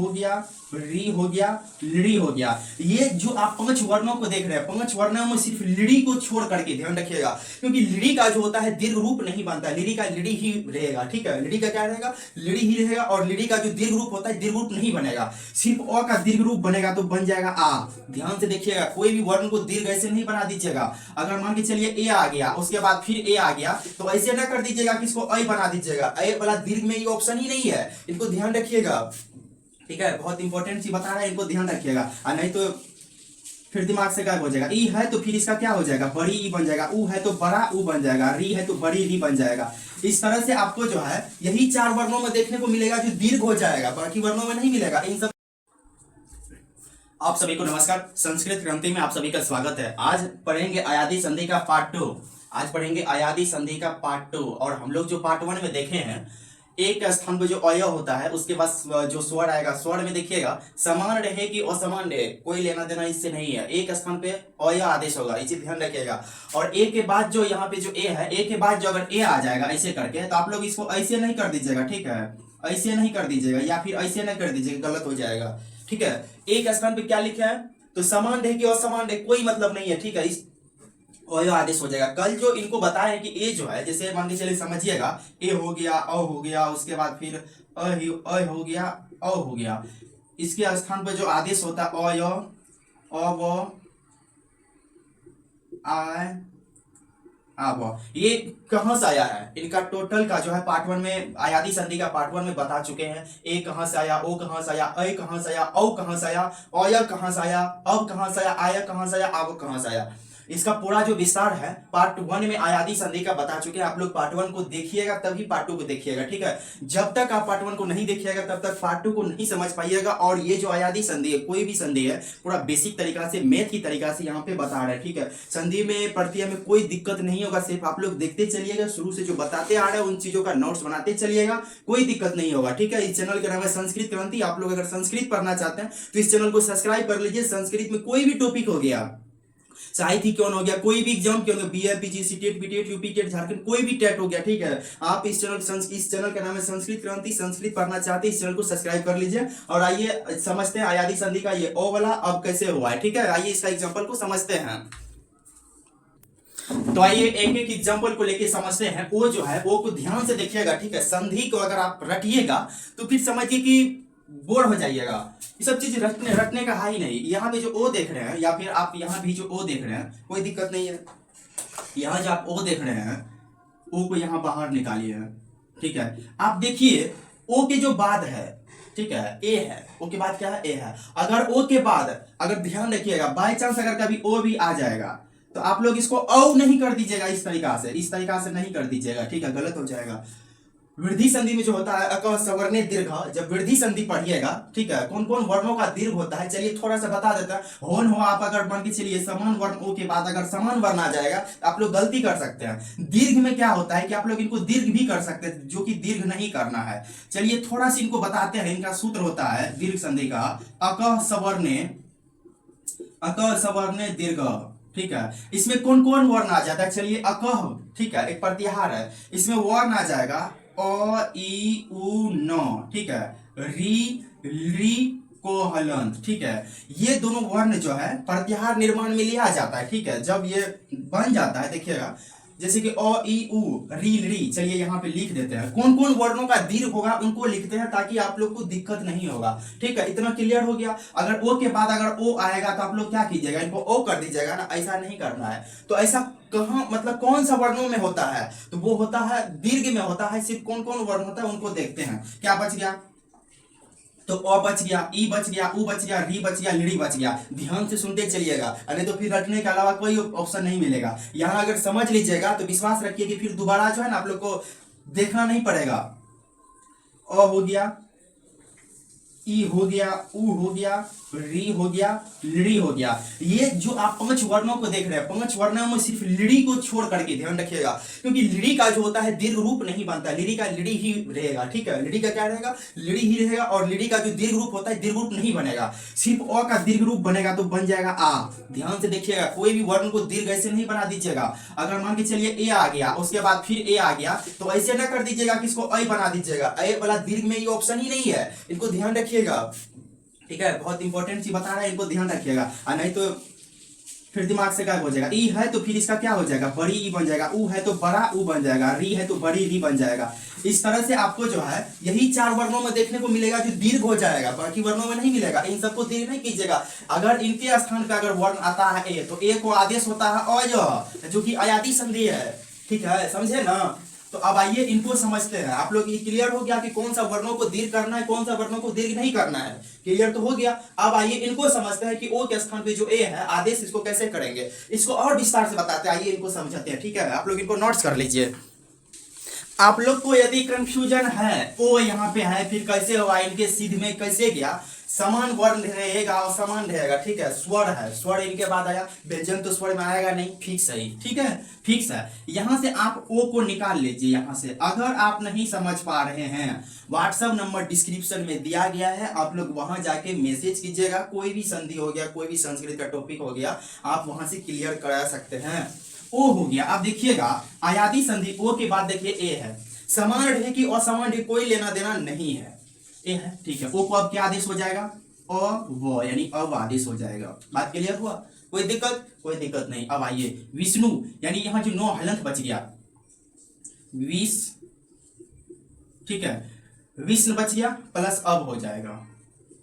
हो गया, री हो गया, लड़ी हो गया। ये जो आप 5 वर्णों को देख रहे हैं, 5 वर्णों में सिर्फ लड़ी को छोड़ करके ध्यान रखिएगा, क्योंकि लड़ी का जो होता है दीर्घ रूप नहीं बनता, लड़ी का लड़ी ही रहेगा। ठीक है, लड़ी का क्या रहेगा, लड़ी ही रहेगा। और लड़ी का जो दीर्घ रूप होता है दीर्घ रूप नहीं बनेगा, सिर्फ अ का दीर्घ रूप बनेगा तो बन जाएगा आ। ध्यान से देखिएगा, कोई भी वर्ण को दीर्घ ऐसे नहीं बना दीजिएगा। अगर मान के चलिए ए आ गया, उसके बाद फिर ए आ गया, तो ऐसे ना कर दीजिएगा कि इसको अ बना दीजिएगा। ए वाला दीर्घ में ये ऑप्शन ही नहीं है, इनको ध्यान रखिएगा। ठीक है, बहुत इंपॉर्टेंट चीज बता रहा है, इनको ध्यान रखिएगा, और नहीं तो फिर दिमाग से गायब हो जाएगा। ई है तो फिर इसका क्या हो जाएगा, बड़ी ई बन जाएगा। ऊ है तो बड़ा ऊ बन जाएगा। री है तो बड़ी री बन जाएगा। इस तरह से आपको जो है यही 4 वर्णों में देखने को मिलेगा जो दीर्घ हो जाएगा, बाकी वर्णों में नहीं मिलेगा। इन सब आप सभी को नमस्कार, संस्कृत क्रांति में आप सभी का स्वागत है। आज पढ़ेंगे अयादी संधि का पार्ट 2। आज पढ़ेंगे अयादी संधि का पार्ट 2। और हम लोग जो पार्ट 1 में देखे हैं, एक स्थान पर जो अय होता है उसके बाद जो स्वर आएगा, स्वर में देखिएगा समान रहे कि असमान रहे, कोई लेना देना इससे नहीं है। एक स्थान पे अय आदेश होगा, इसे ध्यान रखिएगा। और ए के बाद जो यहाँ पे जो ए है, ए के बाद जो अगर ए आ जाएगा ऐसे करके, तो आप लोग इसको ऐसे नहीं कर दीजिएगा। ठीक है, ऐसे नहीं कर दीजिएगा, या फिर ऐसे नहीं कर दीजिएगा, गलत हो जाएगा। ठीक है, एक स्थान पे क्या लिखा है, तो समान रहे कि असमान रहे, कोई मतलब नहीं है। ठीक है, इस अय आदेश हो जाएगा। कल जो इनको बताया कि ए जो है, जैसे मान के चलिए समझिएगा, ए हो गया, अ हो गया, उसके बाद फिर अ हो गया, अ हो गया। इसके स्थान पर जो आदेश होता है अय, अव, आय, अब ये कहां से आया है, इनका टोटल का जो है पार्ट 1 में, अयादी संधि का पार्ट 1 में बता चुके हैं। ए कहां से आया, ओ कहां से आया, अ कहां से आया, औ कहां से आया, अय कहां से आया, अब कहां से आया, आय कहां से आया, अब कहां से आया। इसका पूरा जो विस्तार है पार्ट 1 में अयादी संधि का बता चुके हैं। आप लोग पार्ट 1 को देखिएगा तभी पार्ट 2 को देखिएगा। ठीक है, जब तक आप पार्ट 1 को नहीं देखिएगा तब तक पार्ट 2 को नहीं समझ पाइएगा। और ये जो अयादी संधि है, कोई भी संधि है, पूरा बेसिक तरीका से, मैथ की तरीका से यहाँ पे बता रहे हैं। ठीक है, संधि में, प्रत्यय में कोई दिक्कत नहीं होगा, सिर्फ आप लोग देखते चलिएगा, शुरू से जो बताते आ रहे हैं उन चीजों का नोट्स बनाते चलिएगा, कोई दिक्कत नहीं होगा। ठीक है, इस चैनल का नाम है संस्कृत क्रांति। आप लोग अगर संस्कृत पढ़ना चाहते हैं तो इस चैनल को सब्सक्राइब कर लीजिए। संस्कृत में कोई भी टॉपिक हो गया, साहित्य क्यों हो गया, कोई भी एग्जाम क्यों हो गया, BA, PG, CTET, बीटेट, UPTET, Jharkhand, कोई भी टेट हो गया। ठीक है, आप इस चैनल का नाम है संस्कृत क्रांति। संस्कृत पढ़ना चाहते हैं इस चैनल को सब्सक्राइब कर लीजिए। और आइए समझते हैं अयादी संधि का ये ओ वाला अब कैसे हुआ है। ठीक है, आइए इसका एग्जाम्पल को समझते हैं। तो आइए एक एक एग्जाम्पल को लेके समझते हैं। ओ जो है, ओ को ध्यान से देखिएगा। ठीक है, संधि को अगर आप रटिएगा तो फिर समझिए कि बोर हो जाइएगा। ये सब चीज रटने का है ही नहीं। यहाँ पे जो ओ देख रहे हैं, या फिर आप यहाँ भी जो ओ देख रहे हैं, कोई दिक्कत नहीं है। यहाँ जो आप ओ देख रहे हैं, ओ को यहाँ बाहर निकालिए। ठीक है, आप देखिए ओ के जो बाद है, ठीक है, ए है, ओ के बाद क्या है, ए है। अगर ओ के बाद, अगर ध्यान रखिएगा, बाई चांस अगर कभी ओ भी आ जाएगा तो आप लोग इसको औ नहीं कर दीजिएगा, इस तरीका से, इस तरीका से नहीं कर दीजिएगा। ठीक है, गलत हो जाएगा। वृद्धि संधि में जो होता है अक सवर्णे दीर्घ, जब वृद्धि संधि पढ़िएगा, ठीक है, कौन कौन वर्णों का दीर्घ होता है, चलिए थोड़ा सा बता देता है। होन हो, आप अगर मान के चलिए समान वर्ण ओ के बाद अगर समान वर्ण आ जाएगा तो आप लोग गलती कर सकते हैं। दीर्घ में क्या होता है कि आप लोग इनको दीर्घ भी कर सकते हैं, जो कि दीर्घ नहीं करना है। चलिए थोड़ा सा इनको बताते हैं। इनका सूत्र होता है दीर्घ संधि का, अक सवर्णे दीर्घ। ठीक है, इसमें कौन कौन वर्ण आ जाता है, चलिए अकह, ठीक है, एक प्रत्याहार है, इसमें वर्ण आ जाएगा अ ई उ न। ठीक है, री री को हलंत। ठीक है, ये दोनों वर्ण जो है प्रत्याहार निर्माण में लिया जाता है। ठीक है, जब ये बन जाता है, देखिएगा जैसे कि अ ई उ, री री, चलिए यहाँ पे लिख देते हैं। कौन कौन वर्णों का दीर्घ होगा उनको लिखते हैं ताकि आप लोग को दिक्कत नहीं होगा। ठीक है, इतना क्लियर हो गया। अगर ओ के बाद अगर ओ आएगा तो आप लोग क्या कीजिएगा, इनको ओ कर दीजिएगा ना, ऐसा नहीं करना है। तो ऐसा कहाँ, मतलब कौन सा वर्णों में होता है, तो वो होता है दीर्घ में होता है। सिर्फ कौन कौन वर्ण होता है उनको देखते हैं। क्या बच गया, तो अ बच गया, ई बच गया, उ बच गया, री बच गया, लड़ी बच गया। ध्यान से सुनते चलिएगा, नहीं तो फिर रटने के अलावा कोई ऑप्शन नहीं मिलेगा। यहाँ अगर समझ लीजिएगा तो विश्वास रखिए कि फिर दोबारा जो है ना आप लोग को देखना नहीं पड़ेगा। अ हो गया, ई हो गया, उ हो गया, री हो गया, लड़ी हो गया। ये जो आप 5 वर्णों को देख रहे हैं, 5 वर्णों में सिर्फ लड़ी को छोड़ करके ध्यान रखिएगा, क्योंकि लड़ी का जो होता है दीर्घ रूप नहीं बनता, लड़ी का लड़ी ही रहेगा। ठीक है, लड़ी का क्या रहेगा, लड़ी ही रहेगा। और लड़ी का जो दीर्घ रूप होता है दीर्घ रूप नहीं बनेगा, सिर्फ अ का दीर्घ रूप बनेगा तो बन जाएगा आ। ध्यान से देखिएगा, कोई भी वर्ण को दीर्घ ऐसे नहीं बना दीजिएगा। अगर मान के चलिए ए आ गया, उसके बाद फिर ए आ गया, तो ऐसे ना कर दीजिएगा कि इसको अ बना दीजिएगा। ए वाला दीर्घ में ये ऑप्शन ही नहीं है, इनको ध्यान रखिएगा। ठीक है, बहुत इंपॉर्टेंट चीज बता रहा है, इनको ध्यान रखिएगा, और नहीं तो फिर दिमाग से गायब हो जाएगा। ई है तो फिर इसका क्या हो जाएगा, बड़ी ई बन जाएगा। ऊ है तो बड़ा ऊ बन जाएगा। री है तो बड़ी री बन जाएगा। इस तरह से आपको जो है यही 4 वर्णों में देखने को मिलेगा जो दीर्घ हो जाएगा, बाकी वर्णों में नहीं मिलेगा। इन सबको दीर्घ नहीं कीजिएगा। अगर इनके स्थान पे अगर वर्ण आता है ए, तो ए को आदेश होता है अज, जो कि अयादी संधि है। ठीक है, समझे ना। तो अब आइए इनको समझते हैं। आप लोग ये क्लियर हो गया कि कौन सा वर्णों को दीर्घ करना है, कौन सा वर्णों को दीर्घ नहीं करना है। क्लियर तो हो गया। अब आइए इनको समझते हैं कि ओ के स्थान पे जो ए है आदेश, इसको कैसे करेंगे, इसको और विस्तार से बताते हैं। आइए इनको समझाते हैं। ठीक है, आप लोग इनको नोट्स कर लीजिए। आप लोग को यदि कंफ्यूजन है, ओ यहाँ पे है फिर कैसे हुआ, इनके सिद्ध में कैसे गया, समान वर्ण रहेगा और समान रहेगा। ठीक है, स्वर है, स्वर इनके बाद आया, व्यंजन तो स्वर में आएगा नहीं, फिक्स है। ठीक है, फिक्स है। यहां से आप ओ को निकाल लीजिए यहां से। अगर आप नहीं समझ पा रहे हैं, व्हाट्सएप नंबर डिस्क्रिप्शन में दिया गया है, आप लोग वहां जाके मैसेज कीजिएगा। कोई भी संधि हो गया, कोई भी संस्कृत का टॉपिक हो गया, आप वहां से क्लियर करा सकते हैं। ओ हो गया। अब देखिएगा अयादी संधि ओ के बाद देखिए ए है। समान रहे कि असमान रहे, कोई लेना देना नहीं है, ए है। ठीक है, ओ को अब क्या आदेश हो जाएगा, अ व, यानी अब आदेश हो जाएगा। बात क्लियर हुआ, कोई दिक्कत, कोई दिक्कत नहीं। अब आइए विष्णु, यानी यहां जो 9 हलंत बच गया, विष, ठीक है, विष्णु बच गया प्लस अब हो जाएगा।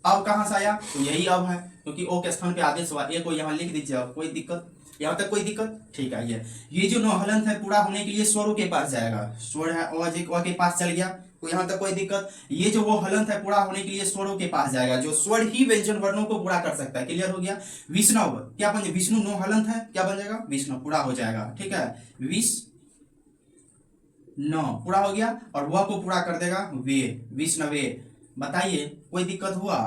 अब कहां से आया, तो यही अब है, क्योंकि ओ के स्थान पे आदेश हुआ। ए को यहां लिख दीजिए। अब कोई दिक्कत, यहाँ तक कोई दिक्कत। ठीक है, ये जो 9 हलंत है पूरा होने के लिए स्वरों के पास जाएगा। स्वर है अ के पास चल गया, तो यहाँ तक कोई दिक्कत। ये जो वो हलंत है पूरा होने के लिए स्वरों के पास जाएगा, जो स्वर ही व्यंजन वर्णों को पूरा कर सकता है। क्लियर हो गया। विष्णव क्या बन जाएगा, विष्णु 9 हलंत है, क्या बन जाएगा, विष्णु पूरा हो जाएगा। ठीक है, विष 9 पूरा हो गया, और वह को पूरा कर देगा वे, विष्णवे। बताइए कोई दिक्कत हुआ।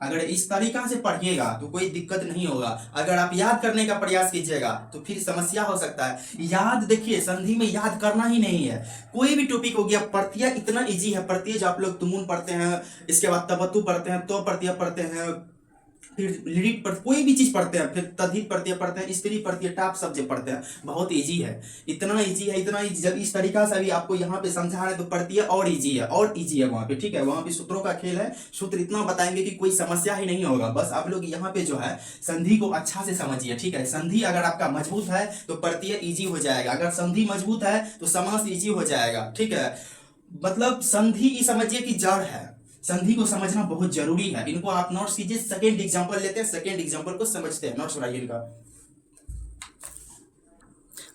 अगर इस तरीका से पढ़िएगा तो कोई दिक्कत नहीं होगा। अगर आप याद करने का प्रयास कीजिएगा तो फिर समस्या हो सकता है। याद देखिए, संधि में याद करना ही नहीं है। कोई भी टॉपिक हो गया, प्रत्यय इतना इजी है। प्रत्यय जो आप लोग तुमुन पढ़ते हैं, इसके बाद तबतु पढ़ते हैं, तो प्रत्यय पढ़ते हैं, फिर लिरिट पर कोई भी चीज पढ़ते हैं, फिर तद्धित प्रत्यय पढ़ते हैं, स्त्री प्रत्यय, टाप सब्जेक्ट पढ़ते हैं, बहुत इजी है। इतना इजी है, इतना इजी। जब इस तरीका से भी आपको यहाँ पे समझा रहे हैं तो प्रत्यय और इजी है, और इजी है वहां पे। ठीक है, वहां पे सूत्रों का खेल है। सूत्र इतना बताएंगे कि कोई समस्या ही नहीं होगा। बस आप लोग यहाँ पे जो है संधि को अच्छा से समझिए। ठीक है, संधि अगर आपका मजबूत है तो प्रत्यय इजी हो जाएगा। अगर संधि मजबूत है तो समास इजी हो जाएगा। ठीक है, मतलब संधि की समझिए कि जड़ है। संधि को समझना बहुत जरूरी है। इनको आप नोट्स कीजिए। सेकेंड एग्जांपल लेते हैं, सेकेंड एग्जांपल को समझते हैं। नोट्स बनाइए इनका।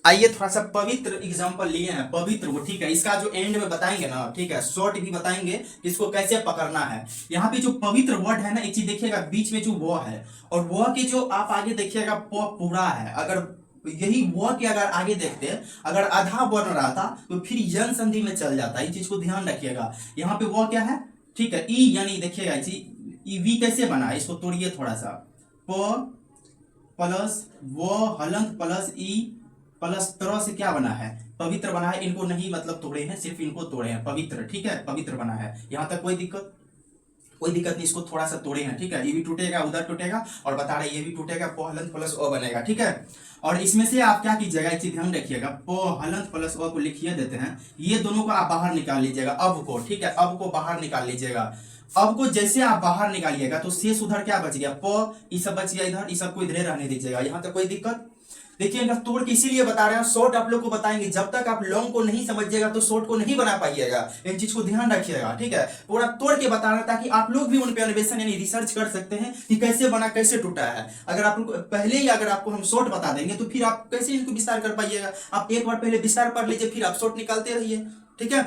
आइए थोड़ा सा पवित्र एग्जांपल लिए हैं, पवित्र वो। ठीक है, इसका जो एंड में बताएंगे ना, ठीक है, शॉर्ट भी बताएंगे कि इसको कैसे पकड़ना है। यहाँ पे जो पवित्र वर्ड है ना, एक चीज देखिएगा, बीच में जो वो है, और वो के जो आप आगे देखिएगा प पूरा है। अगर यही वो के अगर आगे देखते, अगर आधा वर्ण रहा था तो फिर यन संधि में चल जाता है। इस चीज को ध्यान रखिएगा। यहाँ पे वो क्या है, ठीक है, ई, यानी देखिएगा ई वी कैसे बना है, इसको तोड़िए थोड़ा सा। प प्लस वो हलंत प्लस ई प्लस तरह से क्या बना है, पवित्र बना है। इनको नहीं मतलब तोड़े हैं, सिर्फ इनको तोड़े हैं, पवित्र। ठीक है, पवित्र बना है। यहां तक कोई दिक्कत, कोई दिक्कत नहीं। इसको थोड़ा सा तोड़े हैं। ठीक है, ये भी टूटेगा, उधर टूटेगा, और बता रहे ये भी टूटेगा। प हलंत प्लस ओ बनेगा। ठीक है, और इसमें से आप क्या कीजिएगा, एक चीज ध्यान रखिएगा, प हलंत प्लस ओ को लिखिए देते हैं, ये दोनों को आप बाहर निकाल लीजिएगा, अब को। ठीक है, अब को बाहर निकाल लीजिएगा। अब को जैसे आप बाहर निकालिएगा तो शेष उधर क्या बच गया, प, ये सब बच गया इधर, ये सब को इधर रहने दीजिएगा। यहां तक कोई दिक्कत। देखिए इनका तोड़ के इसीलिए बता रहे हैं, शॉर्ट आप लोग को बताएंगे। जब तक आप लॉन्ग को नहीं समझिएगा तो शॉर्ट को नहीं बना पाइएगा। इन चीज को ध्यान रखिएगा। ठीक है, पूरा तोड़ के बता रहे हैं ताकि आप लोग भी उन पे अन्वेषण यानी रिसर्च कर सकते हैं कि कैसे बना, कैसे टूटा है। अगर आप पहले ही अगर आपको हम शॉर्ट बता देंगे तो फिर आप कैसे इनको विस्तार कर पाइएगा। आप एक बार पहले विस्तार पढ़ लीजिए, फिर आप शॉर्ट निकालते रहिए। ठीक है,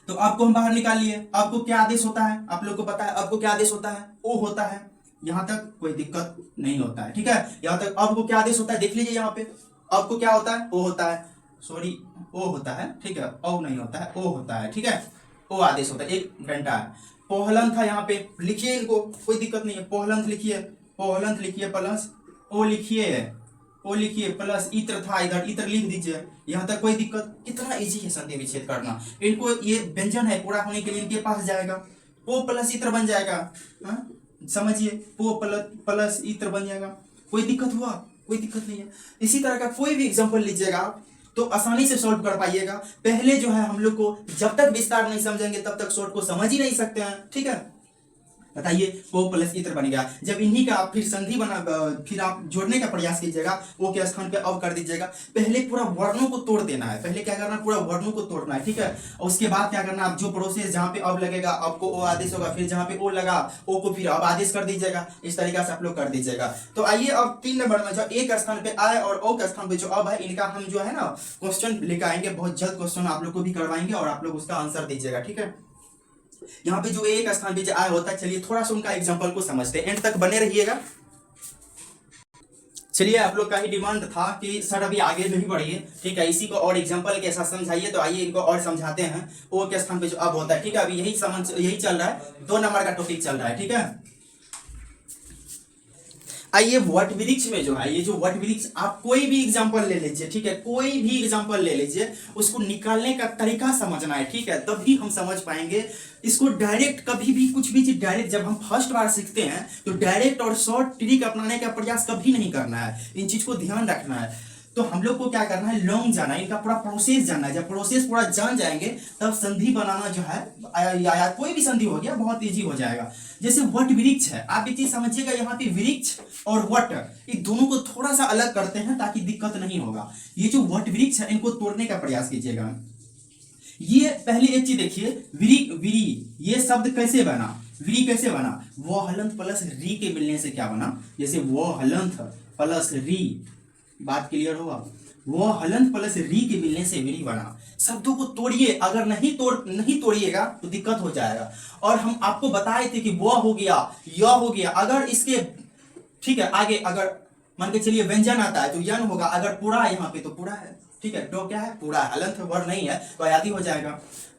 तो आपको हम बाहर निकाल लिए। आपको क्या आदेश होता है, आप लोग को पता है आपको क्या आदेश होता है, ओ होता है। यहां तक कोई दिक्कत नहीं होता है। ठीक है, यहां तक अब को क्या आदेश होता है, देख लीजिए यहाँ पे। अब को क्या होता है, ओ होता है, सॉरी ओ होता है। ठीक है, ओ नहीं होता है, ओ होता है। ठीक है, ओ आदेश होता है, एक घंटा है। पोहलंथ है यहाँ पे, लिखिए इनको, कोई दिक्कत नहीं है। पोहलंथ लिखिए, पोहलंथ लिखिए प्लस ओ लिखिए, ओ लिखिए प्लस इत्र था, इधर इत्र लिख दीजिए। यहाँ तक कोई दिक्कत। कितना इजी है संधि विच्छेद करना। इनको ये व्यंजन है पूरा होने के लिए इनके पास जाएगा, पो प्लस इत्र बन जाएगा। समझिए, पो प्लस इत्र बन जाएगा। कोई दिक्कत हुआ, कोई दिक्कत नहीं है। इसी तरह का कोई भी एग्जांपल लीजिएगा तो आसानी से सॉल्व कर पाइएगा। पहले जो है हम लोग को जब तक विस्तार नहीं समझेंगे तब तक शॉर्ट को समझ ही नहीं सकते हैं। ठीक है, बताइए, को प्लस इत्र बन गया। जब इन्हीं का आप फिर संधि बना, फिर आप जोड़ने का प्रयास कीजिएगा, ओ के स्थान पे अब कर दीजिएगा। पहले पूरा वर्णों को तोड़ देना है, पहले क्या करना है, पूरा वर्णों को तोड़ना है, ठीक है। और उसके बाद क्या करना है, आप जो प्रोसेस जहाँ पे अब लगेगा आपको ओ आदेश होगा, फिर जहाँ पे ओ लगा ओ को फिर अब आदेश कर दीजिएगा। इस तरीका से आप लोग कर दीजिएगा। तो आइए अब 3 नंबर में जो ए के स्थान पे आए और ओ के स्थान पे जो अब है, इनका हम जो है ना क्वेश्चन लेकर आएंगे। बहुत जल्द क्वेश्चन आप लोग को भी करवाएंगे और आप लोग उसका आंसर दीजिएगा, ठीक है। यहाँ पे जो एक स्थान पे आय होता है, चलिए थोड़ा सा उनका एग्जांपल को समझते हैं, एंड तक बने रहिएगा। चलिए, आप लोग का ही डिमांड था कि सर अभी आगे नहीं बढ़िए, ठीक है, इसी को और एग्जांपल के साथ समझाइए। तो आइए इनको और समझाते हैं। ओ के स्थान पे जो अब होता है, ठीक है, अभी यही चल रहा है, 2 नंबर का टॉपिक चल रहा है, ठीक है। आइए वट वृक्ष में जो है, ये जो वट वृक्ष, आप कोई भी एग्जांपल ले लीजिए, ठीक है, कोई भी एग्जांपल ले लीजिए, उसको निकालने का तरीका समझना है, ठीक है, तभी हम समझ पाएंगे। इसको डायरेक्ट कभी भी कुछ भी चीज डायरेक्ट जब हम फर्स्ट बार सीखते हैं तो डायरेक्ट और शॉर्ट ट्रिक अपनाने का प्रयास कभी नहीं करना है। इन चीज को ध्यान रखना है। तो हम लोग को क्या करना है, लॉन्ग जाना है, इनका पूरा प्रोसेस जानना है। जब प्रोसेस पूरा जान जाएंगे तब संधि बनाना जो है, या कोई भी संधि हो गया बहुत इजी हो जाएगा। जैसे वट वृक्ष है, आप एक चीज समझिएगा, यहाँ पे वृक्ष और वट, ये दोनों को थोड़ा सा अलग करते हैं ताकि दिक्कत नहीं होगा। ये जो वट वृक्ष है, इनको तोड़ने का प्रयास कीजिएगा। ये पहले एक चीज देखिए, विरी, ये शब्द कैसे बना, विरी कैसे बना, वो हलंत प्लस री के मिलने से क्या बना, जैसे वो हलंत प्लस री, बात क्लियर होगा, वो हलंत प्लस री के मिलने से विरी बना। शब्दों को तोड़िए, अगर नहीं तोड़िएगा तो दिक्कत हो जाएगा। और हम आपको बताए थे कि वो हो गया, य हो गया, अगर इसके, ठीक है, आगे अगर मान के चलिए व्यंजन आता है तो यन होगा, अगर पूरा यहाँ पे तो पूरा है, ठीक है, टो क्या है, पूरा, हलंत वर्ड नहीं है तो आयाती हो जाएगा।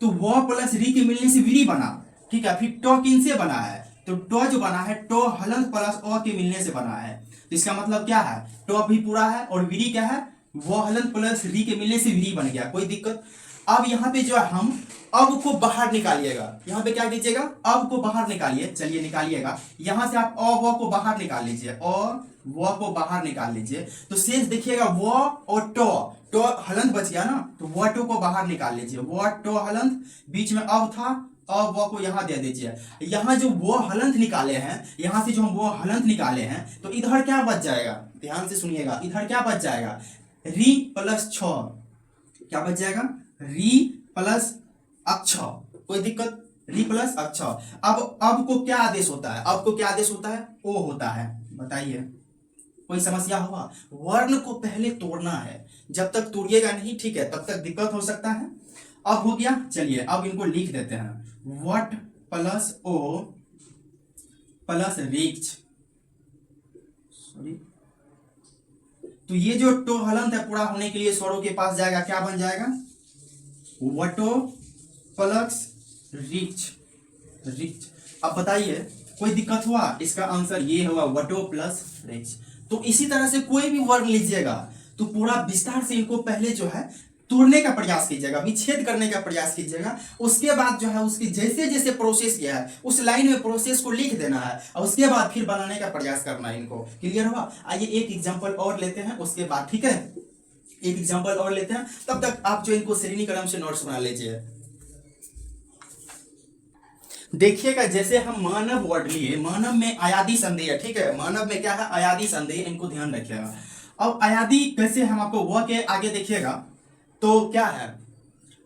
तो वो प्लस री के मिलने से विरी बना, ठीक है। फिर टो किन से बना है, तो टो जो बना है, टो हलंत प्लस ओ के मिलने से बना है। तो इसका मतलब क्या है, टो भी पूरा है और विरी क्या है, वो हलंत प्लस री के मिलने से विरी बन गया, कोई दिक्कत। अब यहाँ पे जो है हम अब को बाहर निकालिएगा, यहाँ पे क्या कीजिएगा, अब को बाहर निकालिए, चलिए निकालिएगा। यहां से आप अ वो को बाहर निकाल लीजिए, और वो को बाहर निकाल लीजिए, तो शेष देखिएगा वो और टो हलंत बच गया ना, तो वो टो को बाहर निकाल लीजिए, वो टो हलंत, बीच में अब था, अब वो को यहां दे दीजिए। यहां जो वो हलंत निकाले हैं, यहां से जो हम वो हलंत निकाले हैं, तो इधर क्या बच जाएगा, ध्यान से सुनिएगा, इधर क्या बच जाएगा, री प्लस छ, क्या बच जाएगा, री प्लस अक्ष, कोई दिक्कत, री प्लस अक्ष। अब को क्या आदेश होता है, अब को क्या आदेश होता है, ओ होता है, बताइए कोई समस्या हुआ। वर्ण को पहले तोड़ना है, जब तक तोड़िएगा नहीं, ठीक है, तब तक दिक्कत हो सकता है। अब हो गया, चलिए अब इनको लिख देते हैं, वट प्लस ओ प्लस वृक्ष, सॉरी, तो ये जो टो हलंत है पूरा होने के लिए स्वरों के पास जाएगा, क्या बन जाएगा, वटो प्लस रिच, रिच। अब बताइए कोई दिक्कत हुआ, इसका आंसर ये होगा, वटो प्लस रिच। तो इसी तरह से कोई भी वर्ण लीजिएगा तो पूरा विस्तार से इनको पहले जो है तोड़ने का प्रयास कीजिएगा, विच्छेद करने का प्रयास कीजिएगा। उसके बाद जो है उसकी जैसे जैसे प्रोसेस किया है उस लाइन में प्रोसेस को लिख देना है, और उसके बाद फिर बनाने का प्रयास करना है। इनको क्लियर हुआ। आइए एक एग्जांपल और लेते हैं उसके बाद, ठीक है, एक एग्जांपल और लेते हैं, तब तक आप जो इनको श्रेणी क्रम से नोट्स बना लीजिए। देखिएगा, जैसे हम मानव वर्ड लिए, मानव में अयादी संधि है, ठीक है, मानव में क्या है, अयादी संधि, इनको ध्यान रखिएगा। अब अयादी कैसे, हम आपको व के आगे देखिएगा तो क्या है,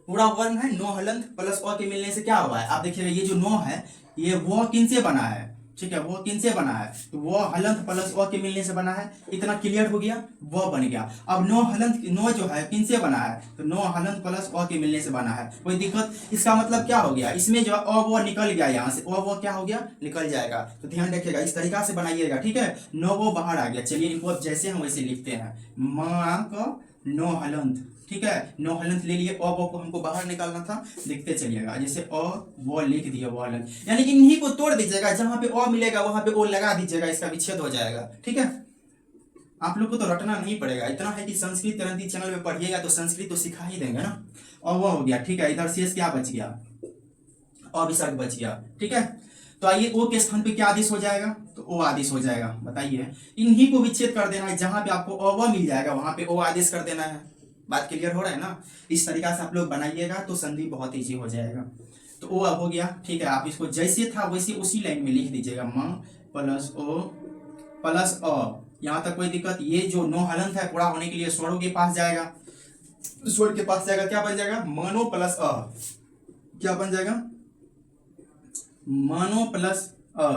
पूरा वर्ण है, नो हलंत प्लस अ के मिलने से क्या हुआ है, आप देखिएगा ये जो नो है ये वो किन से बना है, ठीक है, वो किन से बना है, तो वो हलंत प्लस अ के मिलने से बना है। इतना क्लियर हो गया, वो बन गया। अब नो हलंत, नो जो है किन से बना है, तो नो हलंत प्लस अ के मिलने से बना है, कोई दिक्कत। इसका मतलब क्या हो गया, इसमें जो अ वो निकल गया, यहाँ से अ वो क्या हो गया, निकल जाएगा। तो ध्यान रखिएगा, इस तरीका से बनाइएगा, ठीक है, नो वो बाहर आ गया। चलिए इनको अब जैसे हम वैसे लिखते हैं, माँ का नो हलंत, ठीक है, नो हलंत ले लिए, अ वो को हमको बाहर निकालना था, लिखते चलिएगा, जैसे अ वो लिख दिया, वो हलंत, यानी इन्हीं को तोड़ दीजिएगा, जहां पे अ मिलेगा वहां पे ओ लगा दीजिएगा, इसका विच्छेद हो जाएगा, ठीक है। आप लोग को तो रटना नहीं पड़ेगा, इतना है कि संस्कृत क्रांति चैनल पे पढ़िएगा तो संस्कृत तो सिखा ही देंगे ना। और वो हो गया, ठीक है, इधर शेष क्या बच गया, अविसर्ग बच गया, ठीक है। तो आइए ओ के स्थान पे क्या आदेश हो जाएगा, तो ओ आदेश हो जाएगा, बताइए। इन्हीं को विच्छेद कर देना है, जहां पे आपको अ व मिल जाएगा वहां पे ओ आदेश कर देना है। बात क्लियर हो रहा है ना। इस तरीका से आप लोग बनाइएगा तो संधि बहुत ईजी हो जाएगा। तो तो ओ अब हो गया, ठीक है। आप इसको जैसे था वैसे उसी लाइन में लिख दीजिएगा, म प्लस ओ प्लस अ। यहाँ तक कोई दिक्कत? ये जो नो हलंत है पूरा होने के लिए स्वरों के पास जाएगा, स्वर के पास जाएगा, क्या बन जाएगा? मनो प्लस अ। क्या बन जाएगा? मनो प्लस अ।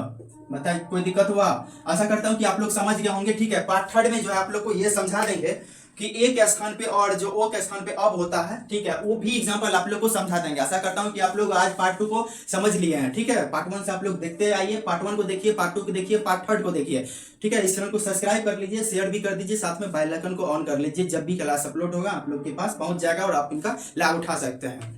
बताइए कोई दिक्कत हुआ? आशा करता हूं कि आप लोग समझ गए होंगे, ठीक है। पार्ट थर्ड में जो है आप लोग को ये समझा देंगे कि ए के स्थान पे और जो ओ के स्थान पे अब होता है, ठीक है, वो भी एग्जांपल आप लोग को समझा देंगे। आशा करता हूं कि आप लोग आज पार्ट 2 को समझ लिए हैं, ठीक है। पार्ट 1 से आप लोग देखते आइए, पार्ट 1 को देखिए, पार्ट 2 को देखिए, पार्ट थर्ड को देखिए, ठीक है। इस चैनल को सब्सक्राइब कर लीजिए, शेयर भी कर दीजिए, साथ में बेल आइकन को ऑन कर लीजिए। जब भी क्लास अपलोड होगा आप लोग के पास पहुंच जाएगा और आप इनका लाभ उठा सकते हैं।